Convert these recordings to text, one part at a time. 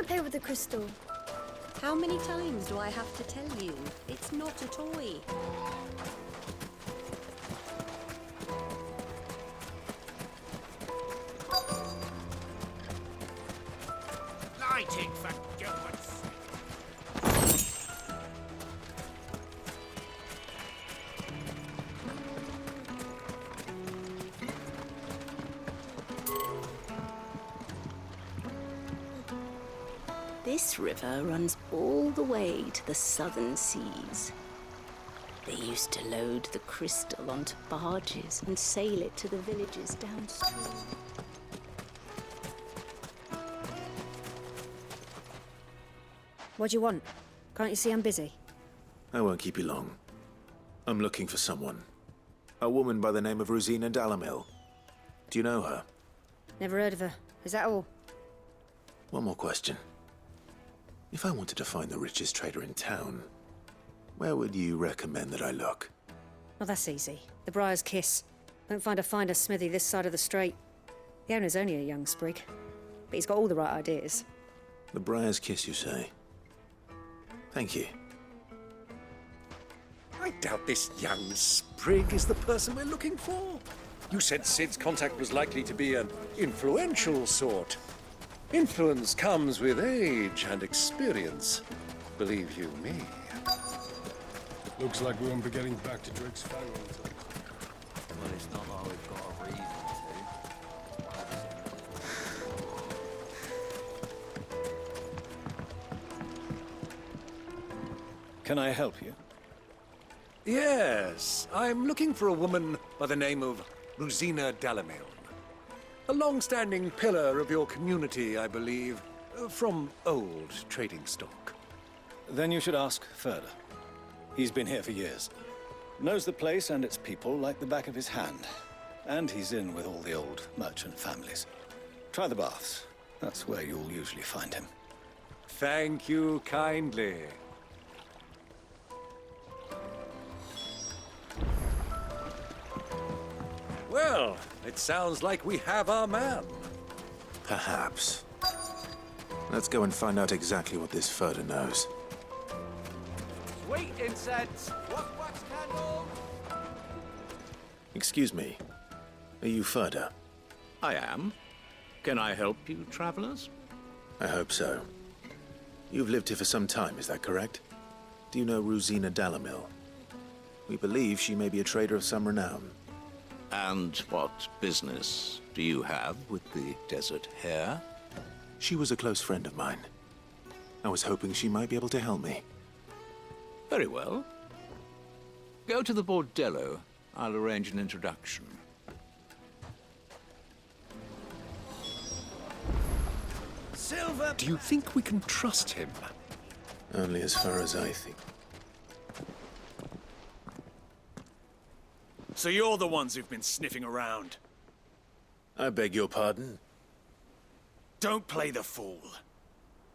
to play with the crystal. How many times do I have to tell you? It's not a toy. Lighting for Gilbert's. This river runs all the way to the southern seas. They used to load the crystal onto barges and sail it to the villages downstream. What do you want? Can't you see I'm busy? I won't keep you long. I'm looking for someone. A woman by the name of Rosina Dalamil. Do you know her? Never heard of her. Is that all? One more question. If I wanted to find the richest trader in town, where would you recommend that I look? Well, that's easy. The Briar's Kiss. Won't find a finer smithy this side of the strait. The owner's only a young sprig, but he's got all the right ideas. The Briar's Kiss, you say? Thank you. I doubt this young sprig is the person we're looking for. You said Sid's contact was likely to be an influential sort. Influence comes with age and experience, believe you me. Looks like we won't be getting back to Drake's family until... Well, it's not like we've got a reason to. Can I help you? Yes, I'm looking for a woman by the name of Rosina Dalamil. A long-standing pillar of your community, I believe, from old trading stock. Then you should ask Further. He's been here for years. Knows the place and its people like the back of his hand. And he's in with all the old merchant families. Try the baths. That's where you'll usually find him. Thank you kindly. Well, it sounds like we have our man. Perhaps. Let's go and find out exactly what this Further knows. Sweet incense! Wax candles! Excuse me. Are you Further? I am. Can I help you, travelers? I hope so. You've lived here for some time, is that correct? Do you know Rosina Dalamil? We believe she may be a trader of some renown. And what business do you have with the desert hare? She was a close friend of mine. I was hoping she might be able to help me. Very well. Go to the bordello. I'll arrange an introduction. Silver! Do you think we can trust him? Only as far as I think. So you're the ones who've been sniffing around. I beg your pardon? Don't play the fool.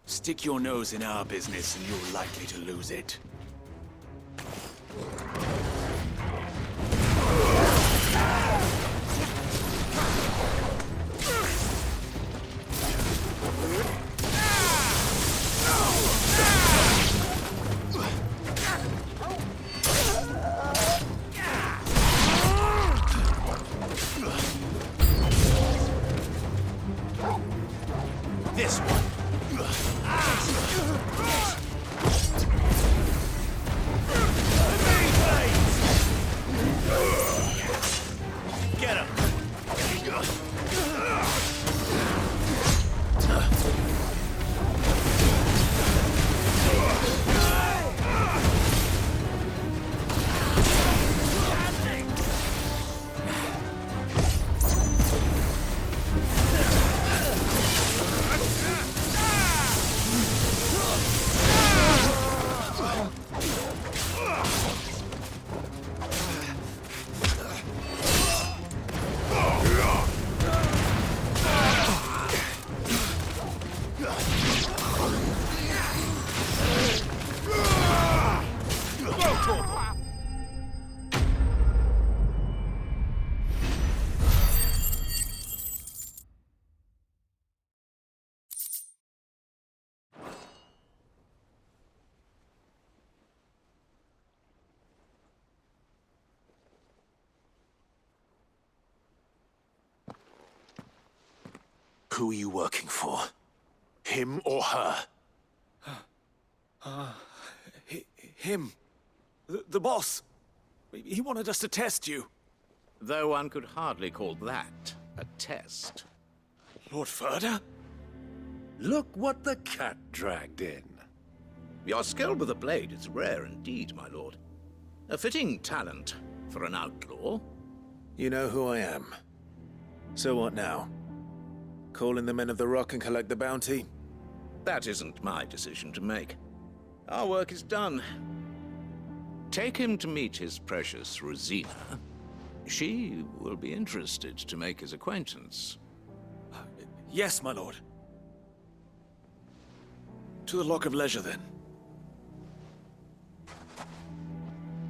Stick your nose in our business and you're likely to lose it. This one. Blade! Who are you working for? Him or her? Him. The boss. He wanted us to test you. Though one could hardly call that a test. Lord Ferda? Look what the cat dragged in. Your skill with the blade is rare indeed, my lord. A fitting talent for an outlaw. You know who I am. So what now? Call in the Men of the Rock and collect the bounty? That isn't my decision to make. Our work is done. Take him to meet his precious Rosina. She will be interested to make his acquaintance. Yes, my lord. To the Lock of Leisure, then.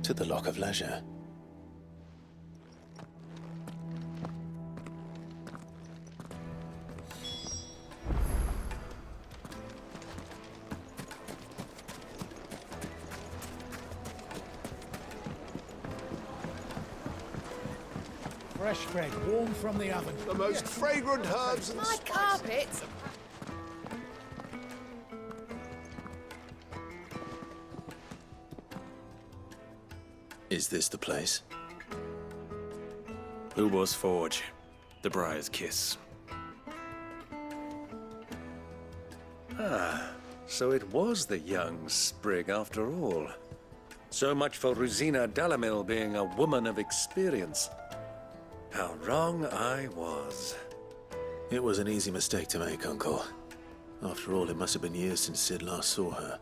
To the Lock of Leisure. Fresh bread, warm from the oven. The most fragrant herbs and My carpets! Is this the place? Lubor's Forge. The Briar's Kiss. So it was the young sprig after all. So much for Rosina Dalamil being a woman of experience. How wrong I was. It was an easy mistake to make, Uncle. After all, it must have been years since Sid last saw her.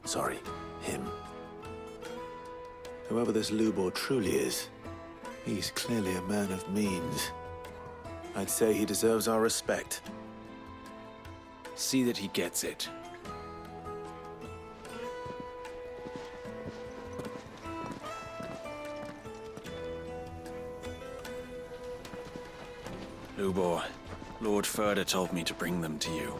Sorry, him. Whoever this Lubor truly is, he's clearly a man of means. I'd say he deserves our respect. See that he gets it. Lubor, Lord Ferda told me to bring them to you.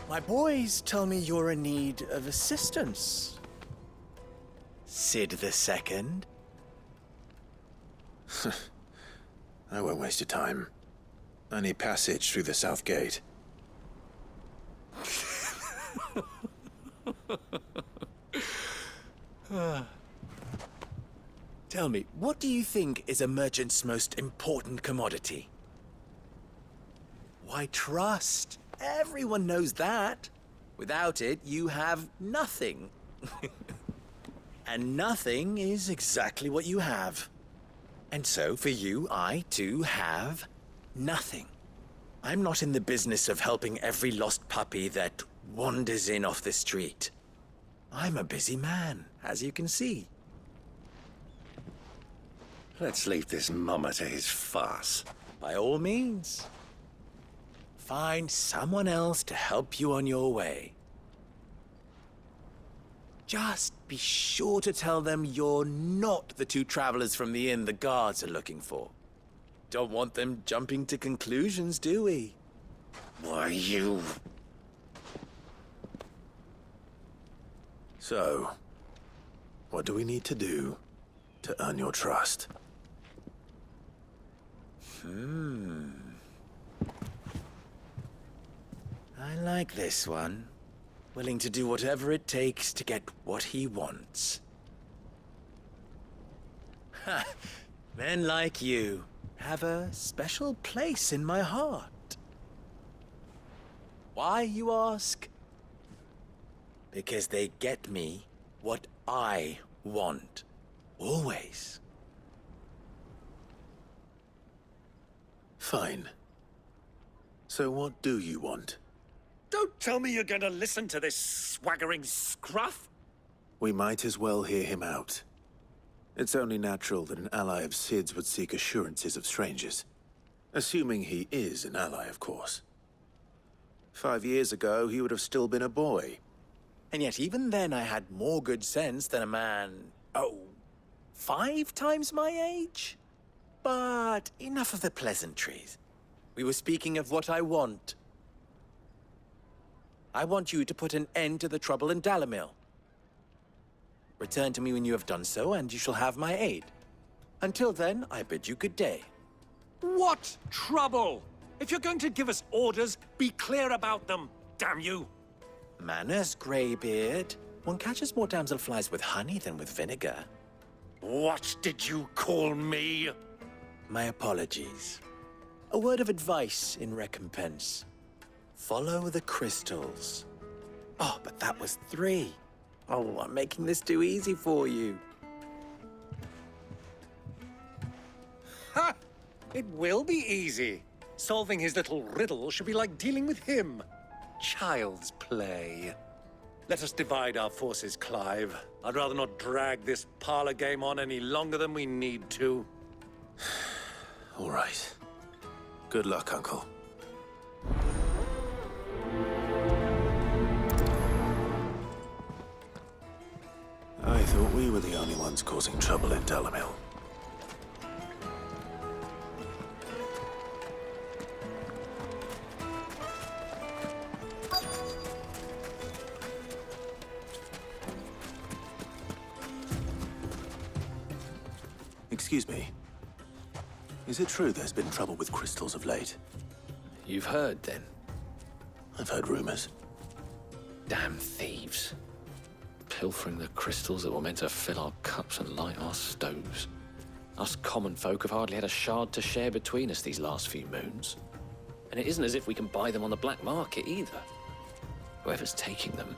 My boys tell me you're in need of assistance. Sid the Second? I won't waste your time. I need passage through the south gate. Tell me, what do you think is a merchant's most important commodity? Why, trust. Everyone knows that. Without it, you have nothing. And nothing is exactly what you have. And so, for you, I, too, have nothing. I'm not in the business of helping every lost puppy that wanders in off the street. I'm a busy man, as you can see. Let's leave this mummer to his farce. By all means. Find someone else to help you on your way. Just be sure to tell them you're not the two travelers from the inn the guards are looking for. Don't want them jumping to conclusions, do we? Why, you... So, what do we need to do to earn your trust? I like this one. Willing to do whatever it takes to get what he wants. Ha! Men like you have a special place in my heart. Why, you ask? Because they get me what I want. Always. Fine. So what do you want? Don't tell me you're gonna listen to this swaggering scruff! We might as well hear him out. It's only natural that an ally of Sid's would seek assurances of strangers. Assuming he is an ally, of course. 5 years ago, he would have still been a boy. And yet even then I had more good sense than a man, 5 times my age? But enough of the pleasantries. We were speaking of what I want. I want you to put an end to the trouble in Dalamil. Return to me when you have done so, and you shall have my aid. Until then, I bid you good day. What trouble? If you're going to give us orders, be clear about them, damn you! Manners, Greybeard. One catches more damselflies with honey than with vinegar. What did you call me? My apologies. A word of advice in recompense. Follow the crystals. Oh, but that was 3. Oh, I'm making this too easy for you. Ha! It will be easy. Solving his little riddle should be like dealing with him. Child's play. Let us divide our forces, Clive. I'd rather not drag this parlor game on any longer than we need to. All right. Good luck, Uncle. I thought we were the only ones causing trouble in Dalamil. Excuse me. Is it true there's been trouble with crystals of late? You've heard, then? I've heard rumors. Damn thieves. Pilfering the crystals that were meant to fill our cups and light our stoves. Us common folk have hardly had a shard to share between us these last few moons. And it isn't as if we can buy them on the black market either. Whoever's taking them,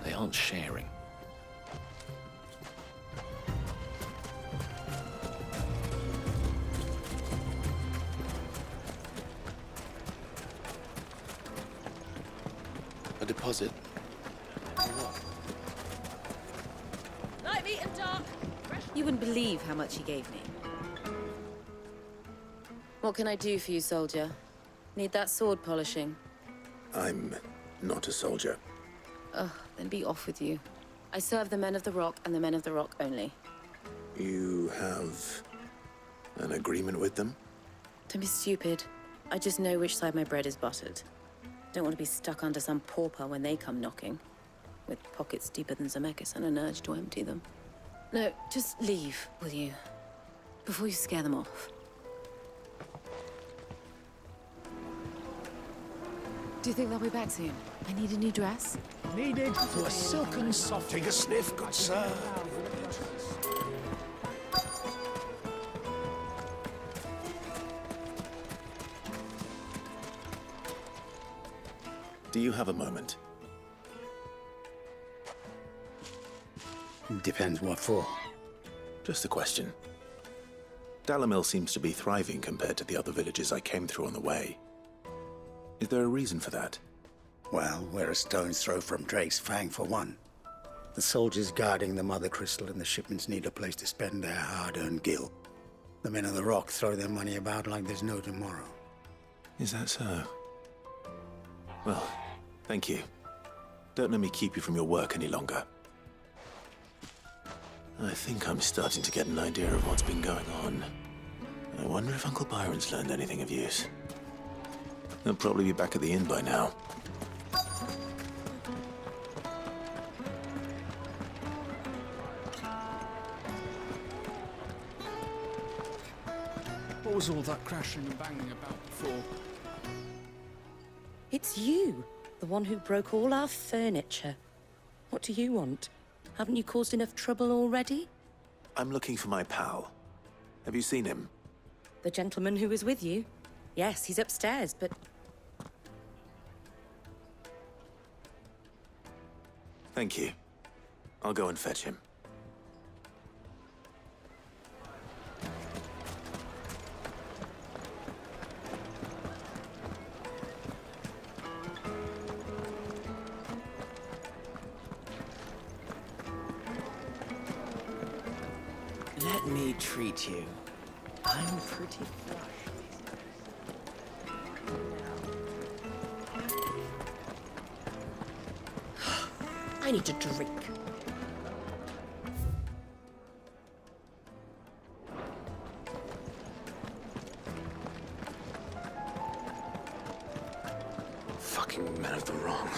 they aren't sharing. A deposit. Light, meat and dark. You wouldn't believe how much he gave me. What can I do for you, soldier? Need that sword polishing? I'm not a soldier. Ugh, then be off with you. I serve the men of the Rock and the men of the Rock only. You have an agreement with them? Don't be stupid. I just know which side my bread is buttered. Don't want to be stuck under some pauper when they come knocking. With pockets deeper than Zemeckis and an urge to empty them. No, just leave, will you? Before you scare them off. Do you think they'll be back soon? I need a new dress. Needed for a silken soft. Take a sniff, good sir. Do you have a moment? Depends what for. Just a question. Dalamil seems to be thriving compared to the other villages I came through on the way. Is there a reason for that? Well, we're a stone's throw from Drake's Fang for one. The soldiers guarding the Mother Crystal and the shipments need a place to spend their hard-earned gil. The men of the Rock throw their money about like there's no tomorrow. Is that so? Well, thank you. Don't let me keep you from your work any longer. I think I'm starting to get an idea of what's been going on. I wonder if Uncle Byron's learned anything of use. He'll probably be back at the inn by now. What was all that crashing and banging about before? It's you, the one who broke all our furniture. What do you want? Haven't you caused enough trouble already? I'm looking for my pal. Have you seen him? The gentleman who was with you? Yes, he's upstairs, but... Thank you. I'll go and fetch him. Let me treat you. I'm pretty flush. I need to drink. Fucking men of the wrong.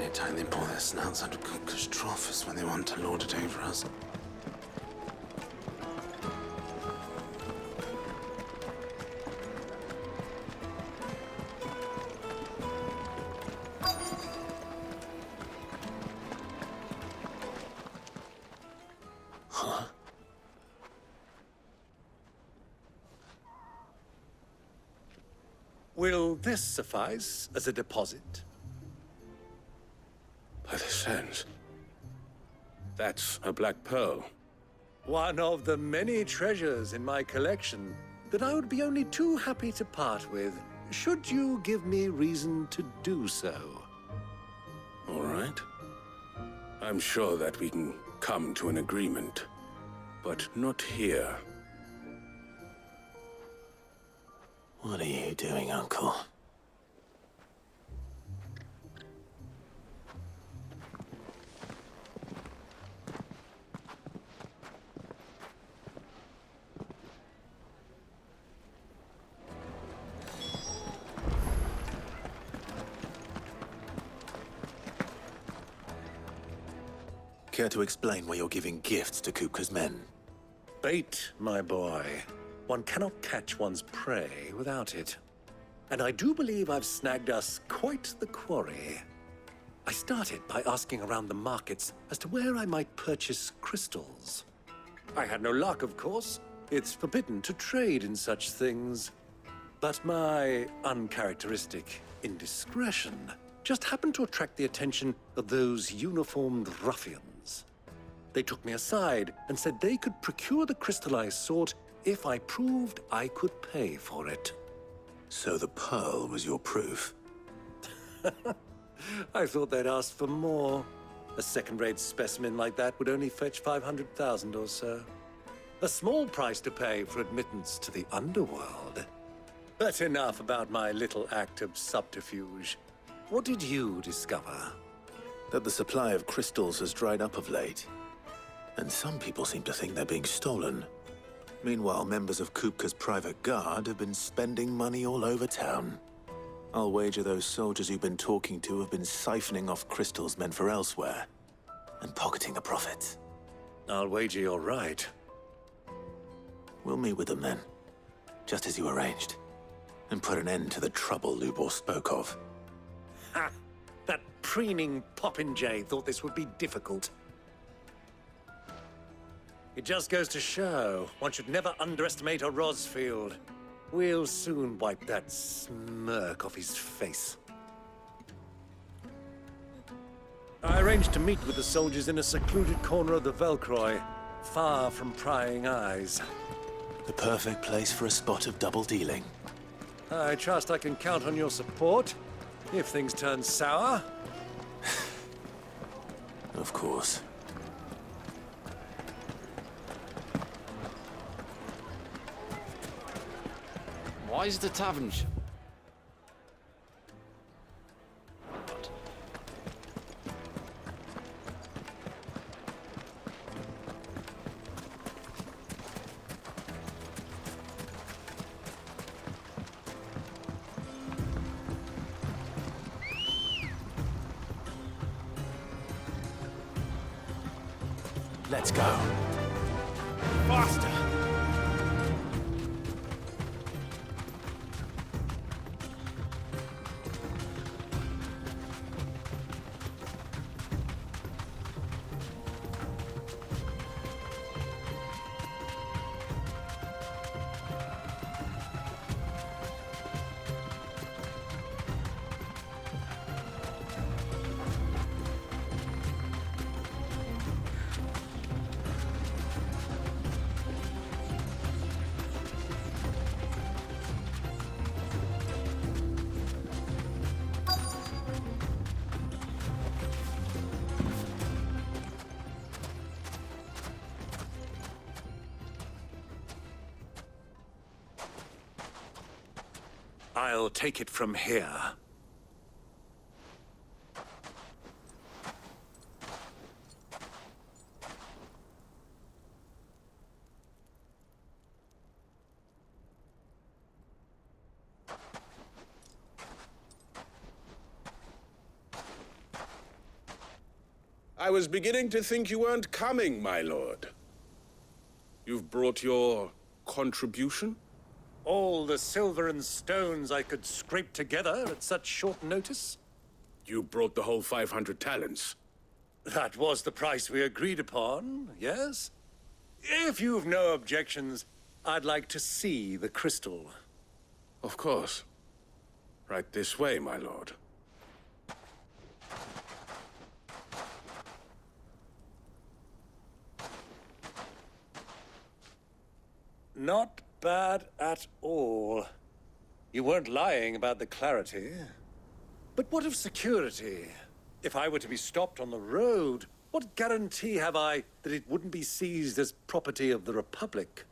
Anytime they pour their snouts out of Cook's trough is when they want to lord it over us. Will this suffice as a deposit? By the sands. That's a black pearl. One of the many treasures in my collection that I would be only too happy to part with, should you give me reason to do so. All right. I'm sure that we can come to an agreement, but not here. What are you doing, Uncle? Care to explain why you're giving gifts to Kupka's men? Bait, my boy. One cannot catch one's prey without it. And I do believe I've snagged us quite the quarry. I started by asking around the markets as to where I might purchase crystals. I had no luck, of course. It's forbidden to trade in such things. But my uncharacteristic indiscretion just happened to attract the attention of those uniformed ruffians. They took me aside and said they could procure the crystal I sought if I proved I could pay for it. So the pearl was your proof? I thought they'd ask for more. A second-rate specimen like that would only fetch 500,000 or so. A small price to pay for admittance to the underworld. But enough about my little act of subterfuge. What did you discover? That the supply of crystals has dried up of late. And some people seem to think they're being stolen. Meanwhile, members of Kupka's private guard have been spending money all over town. I'll wager those soldiers you've been talking to have been siphoning off crystals meant for elsewhere, and pocketing the profits. I'll wager you're right. We'll meet with them then, just as you arranged, and put an end to the trouble Lubor spoke of. Ha! That preening popinjay thought this would be difficult. It just goes to show, one should never underestimate a Rosfield. We'll soon wipe that smirk off his face. I arranged to meet with the soldiers in a secluded corner of the Velcroy, far from prying eyes. The perfect place for a spot of double dealing. I trust I can count on your support, if things turn sour. Of course. Why is the tavern Let's go. Faster! I'll take it from here. I was beginning to think you weren't coming, my lord. You've brought your contribution? All the silver and stones I could scrape together at such short notice? You brought the whole 500 talents. That was the price we agreed upon, yes? If you've no objections, I'd like to see the crystal. Of course. Right this way, my lord. Not bad at all. You weren't lying about the clarity. But what of security? If I were to be stopped on the road, what guarantee have I that it wouldn't be seized as property of the Republic?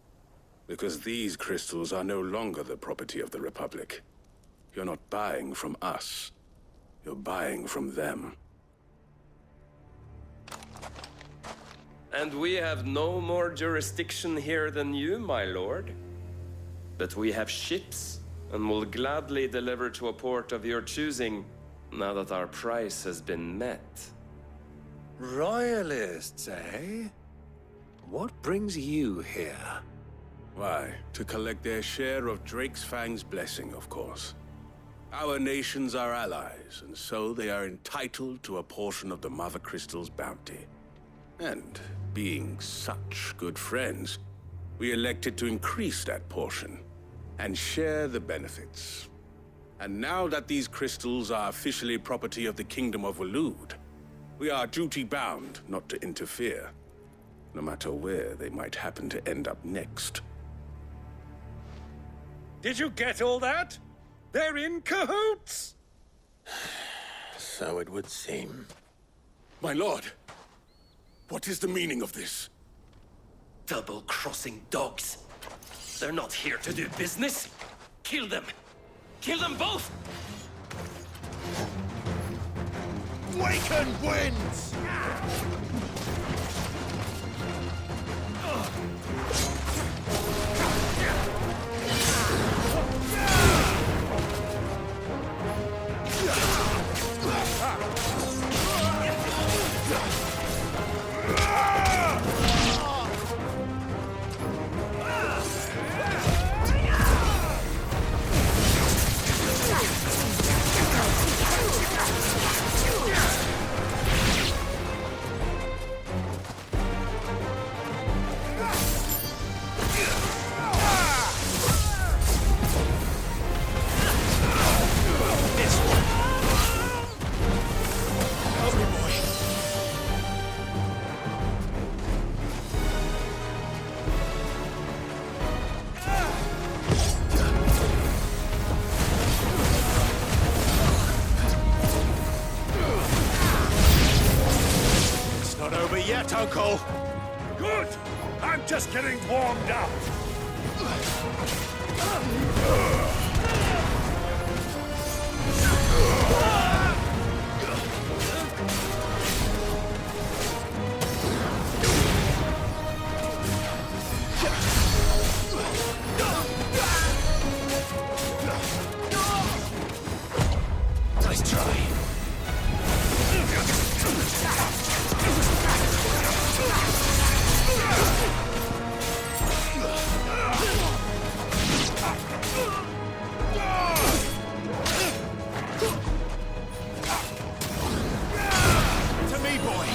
Because these crystals are no longer the property of the Republic. You're not buying from us. You're buying from them. And we have no more jurisdiction here than you, my lord. But we have ships, and will gladly deliver to a port of your choosing, now that our price has been met. Royalists, eh? What brings you here? Why, to collect their share of Drake's Fang's blessing, of course. Our nations are allies, and so they are entitled to a portion of the Mother Crystal's bounty. And, being such good friends, we elected to increase that portion and share the benefits. And now that these crystals are officially property of the Kingdom of Waloed, we are duty-bound not to interfere, no matter where they might happen to end up next. Did you get all that? They're in cahoots! So it would seem. My lord, what is the meaning of this? Double-crossing dogs. They're not here to do business. Kill them. Kill them both! Waken winds! Yet, Uncle! Good! I'm just getting warmed up! Nice try. To me, boy.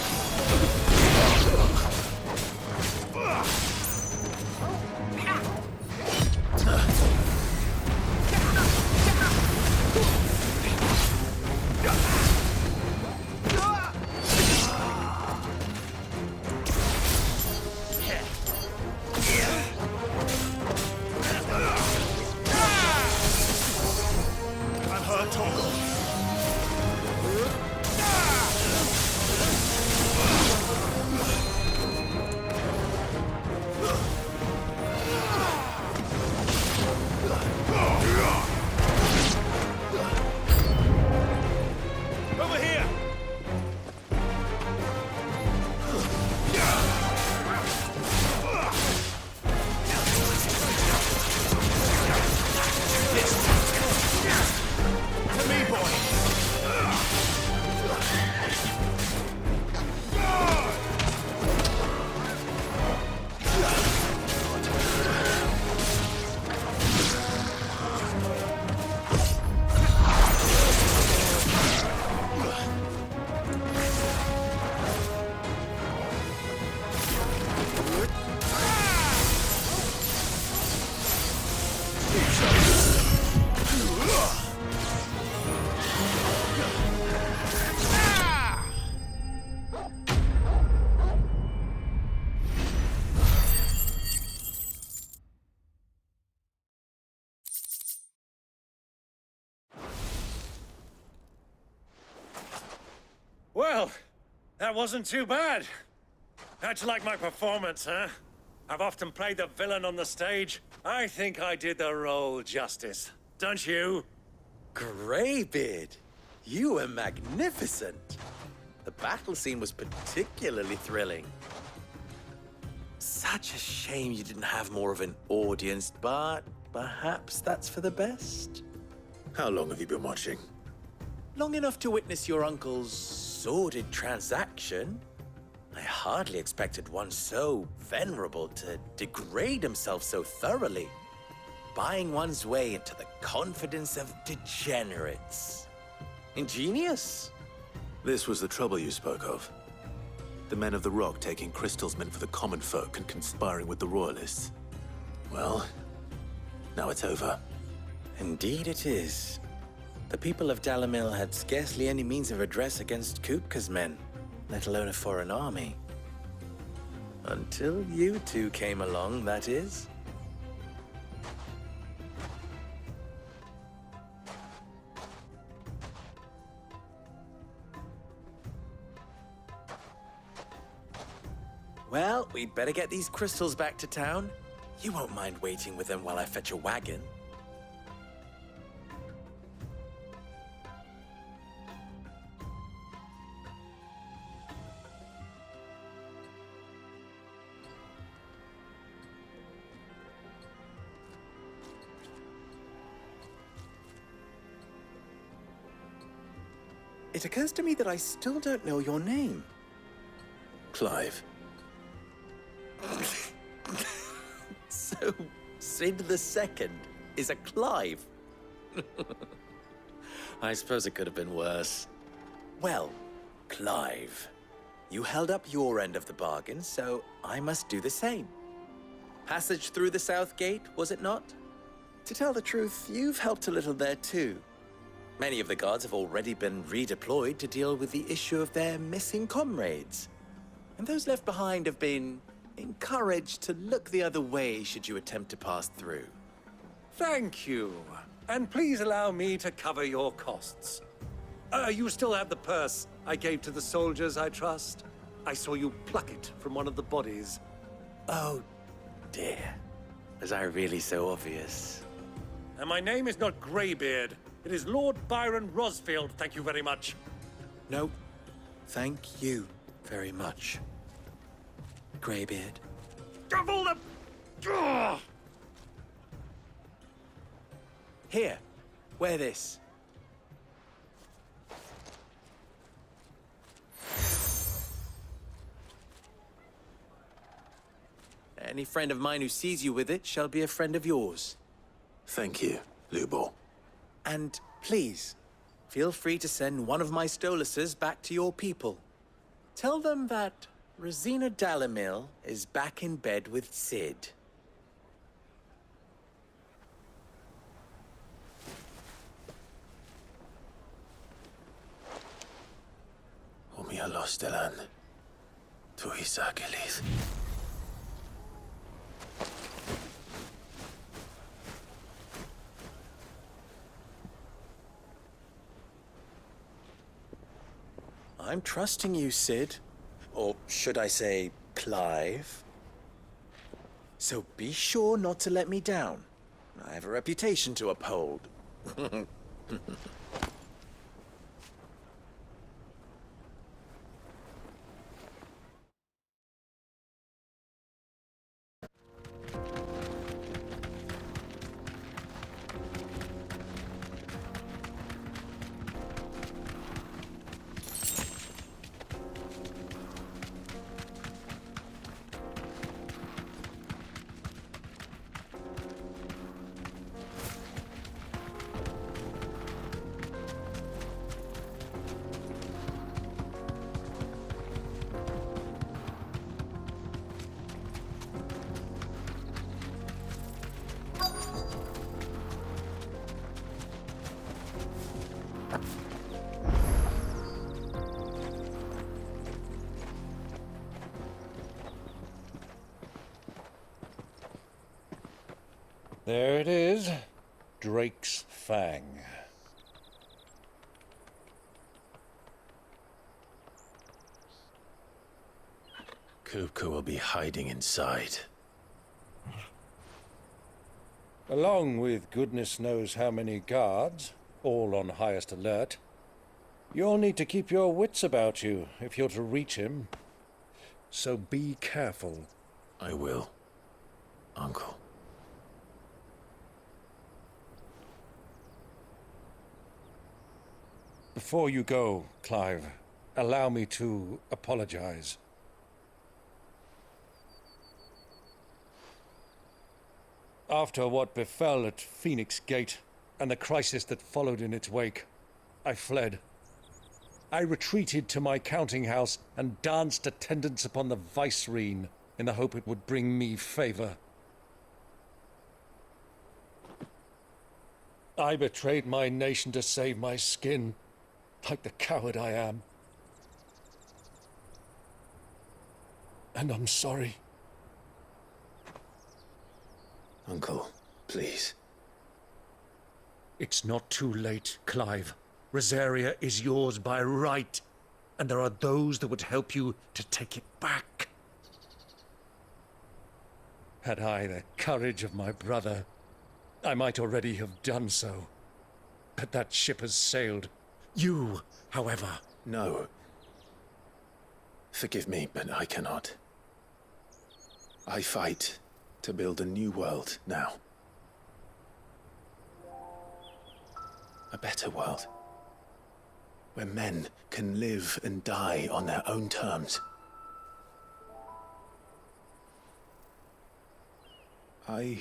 Well, that wasn't too bad. How'd you like my performance, huh? I've often played the villain on the stage. I think I did the role justice. Don't you? Greybeard, you were magnificent. The battle scene was particularly thrilling. Such a shame you didn't have more of an audience, but perhaps that's for the best. How long have you been watching? Long enough to witness your uncle's sordid transaction. I hardly expected one so venerable to degrade himself so thoroughly, buying one's way into the confidence of degenerates. Ingenious. This was the trouble you spoke of. The men of the Rock taking crystals meant for the common folk and conspiring with the Royalists. Well, now it's over. Indeed it is. The people of Dalamil had scarcely any means of redress against Kupka's men, let alone a foreign army. Until you two came along, that is. Well, we'd better get these crystals back to town. You won't mind waiting with them while I fetch a wagon. It occurs to me that I still don't know your name. Clive. So, Sid the Second is a Clive? I suppose it could have been worse. Well, Clive, you held up your end of the bargain, so I must do the same. Passage through the South Gate, was it not? To tell the truth, you've helped a little there too. Many of the guards have already been redeployed to deal with the issue of their missing comrades. And those left behind have been encouraged to look the other way should you attempt to pass through. Thank you. And please allow me to cover your costs. You still have the purse I gave to the soldiers, I trust? I saw you pluck it from one of the bodies. Oh, dear. Was I really so obvious? And my name is not Greybeard. It is Lord Byron Rosfield, thank you very much. No, thank you very much, Greybeard. Double the... Ugh! Here, wear this. Any friend of mine who sees you with it shall be a friend of yours. Thank you, Lubor. And please, feel free to send one of my Stoluses back to your people. Tell them that Rosina Dalamil is back in bed with Sid. Umialos Delan. Tuisa Gelith. I'm trusting you, Sid. Or should I say, Clive? So be sure not to let me down. I have a reputation to uphold. There it is. Drake's Fang. Kupka will be hiding inside. Along with goodness knows how many guards, all on highest alert. You'll need to keep your wits about you if you're to reach him. So be careful. I will, Uncle. Before you go, Clive, allow me to apologize. After what befell at Phoenix Gate and the crisis that followed in its wake, I fled. I retreated to my counting house and danced attendance upon the vicereine in the hope it would bring me favor. I betrayed my nation to save my skin, like the coward I am. And I'm sorry. Uncle, please. It's not too late, Clive. Rosaria is yours by right, and there are those that would help you to take it back. Had I the courage of my brother, I might already have done so. But that ship has sailed. You, however... No. Forgive me, but I cannot. I fight to build a new world now. A better world. Where men can live and die on their own terms. I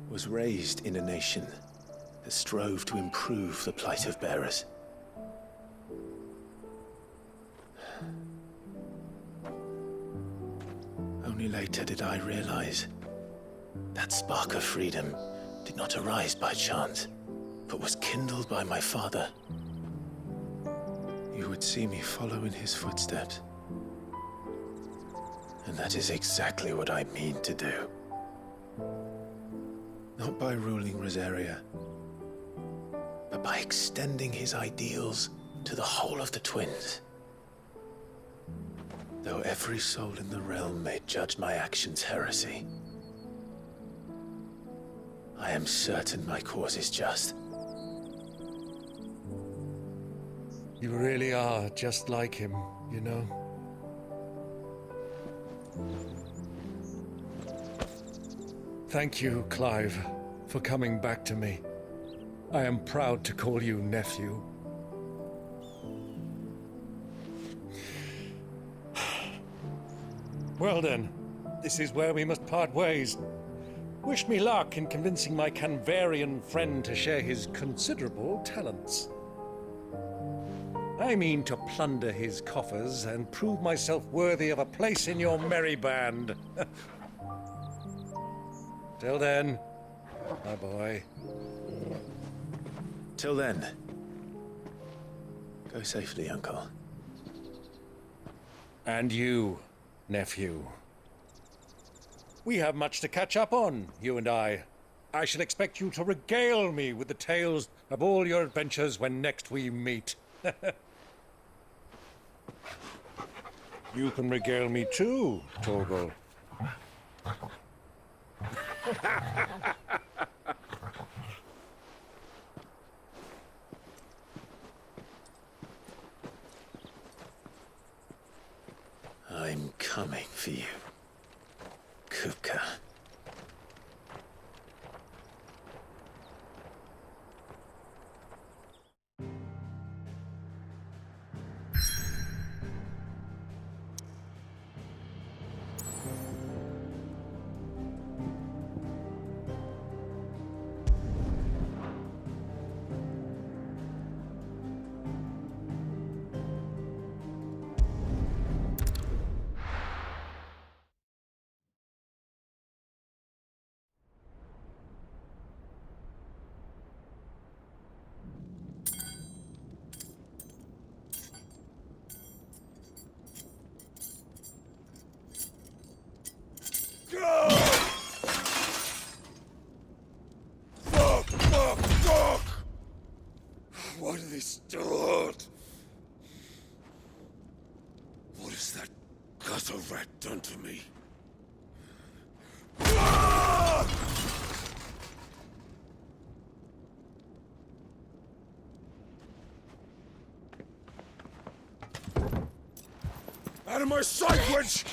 was raised in a nation that strove to improve the plight of bearers. Only later did I realize that spark of freedom did not arise by chance, but was kindled by my father. You would see me follow in his footsteps. And that is exactly what I mean to do. Not by ruling Rosaria, but by extending his ideals to the whole of the twins. Though every soul in the realm may judge my actions heresy, I am certain my cause is just. You really are just like him, you know? Thank you, Clive, for coming back to me. I am proud to call you nephew. Well then, this is where we must part ways. Wish me luck in convincing my Canvarian friend to share his considerable talents. I mean to plunder his coffers and prove myself worthy of a place in your merry band. Till then, my boy. Till then, go safely, Uncle. And you, nephew. We have much to catch up on, you and I. I shall expect you to regale me with the tales of all your adventures when next we meet. You can regale me too, Torgal. I'm coming for you, Kupka. Fuck! Why do they still hurt? What is that What a rat done to me. Ah! Out of my sight, wench!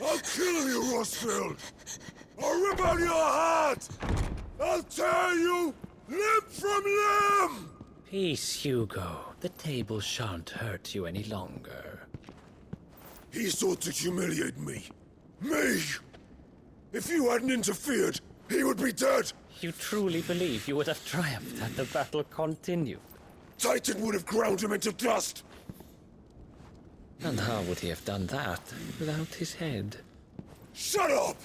I'll kill you, Rossfield! I'll rip out your heart! I'll tear you limb from limb! Peace, Hugo. The table shan't hurt you any longer. He sought to humiliate me. Me! If you hadn't interfered, he would be dead! You truly believe you would have triumphed had the battle continued? Titan would have ground him into dust! And how would he have done that without his head? Shut up!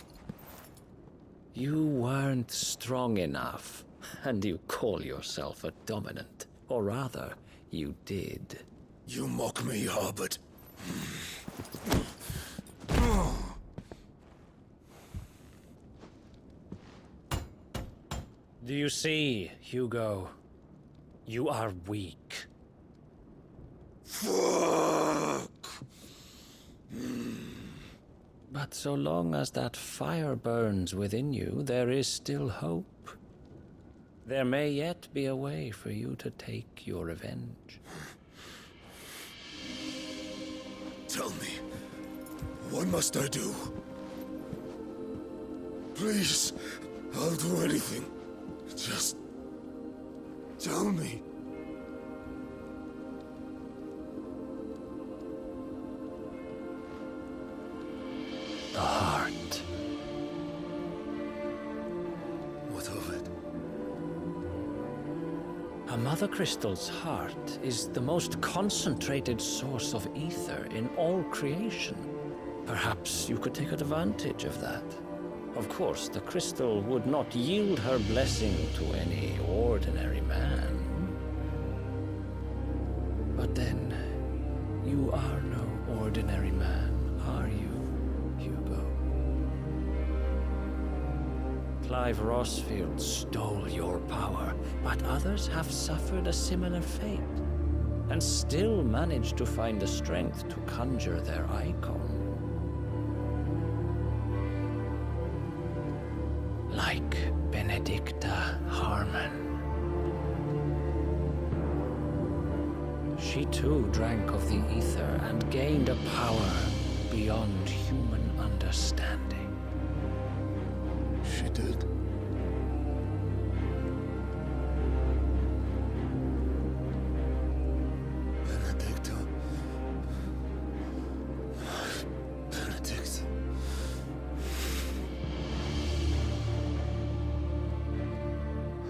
You weren't strong enough, and you call yourself a dominant. Or rather, you did. You mock me, Harbert. Do you see, Hugo? You are weak. Fuck! But so long as that fire burns within you, there is still hope. There may yet be a way for you to take your revenge. Tell me, what must I do? Please, I'll do anything. Just tell me. The heart. What of it? A Mother Crystal's heart is the most concentrated source of ether in all creation. Perhaps you could take advantage of that. Of course, the crystal would not yield her blessing to any ordinary man. But then, you are no ordinary man, are you, Hugo? Clive Rossfield stole your power, but others have suffered a similar fate, and still managed to find the strength to conjure their icon. Like Benedicta Harmon. She too drank of the ether and gained a power beyond human understanding. She did. Benedicta. Benedict.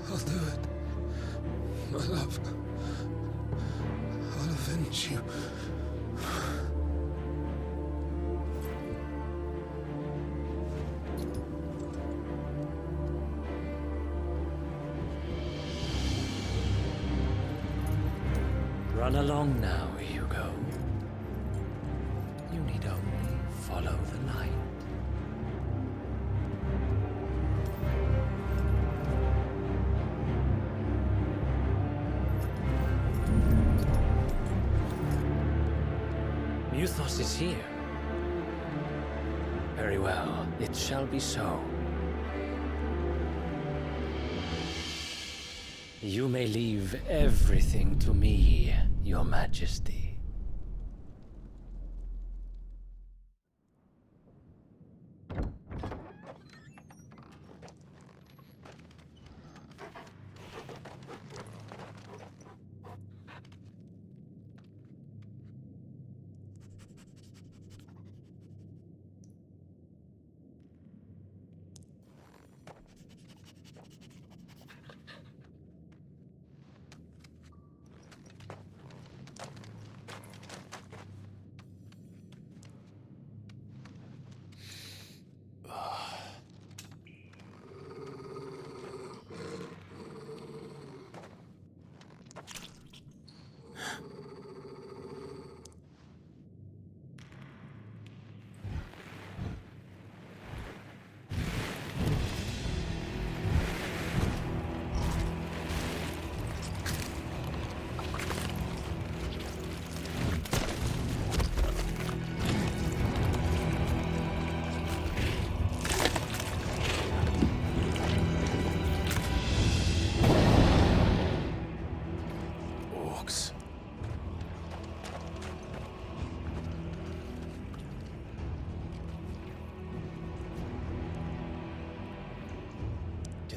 I'll do it. My love. I'll avenge you. Run along now, Hugo. You need only follow the light. Muthos is here. Very well, it shall be so. You may leave everything to me, Your Majesty.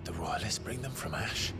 Did the Royalists bring them from Ash?